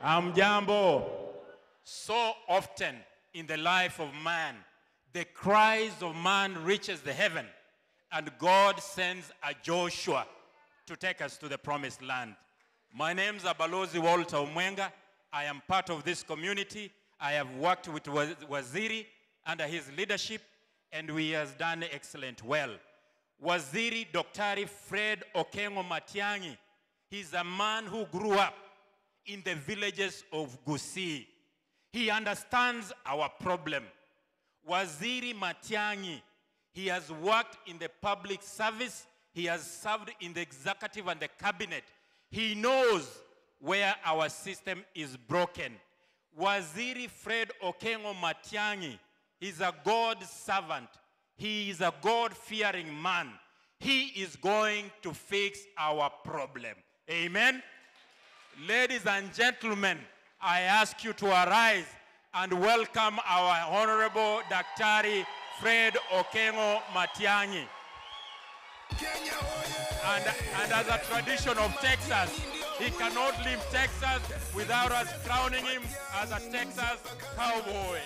Amjambo. So often in the life of man, the cries of man reaches the heaven, and God sends a Joshua to take us to the promised land. My name is Balozi Walter Omwenga. I am part of this community. I have worked with Waziri under his leadership, and he has done excellent well. Waziri Dr. Fred Okengo Matiangi, he's a man who grew up in the villages of Abagusii. He understands our problem. Waziri Matiangi, he has worked in the public service. He has served in the executive and the cabinet. He knows where our system is broken. Waziri Fred Okengo Matiangi is a God servant. He is a God-fearing man. He is going to fix our problem. Amen? Ladies and gentlemen, I ask you to arise and welcome our Honorable Dr. Fred Okengo Matiangi. And as a tradition of Texas, he cannot leave Texas without us crowning him as a Texas cowboy.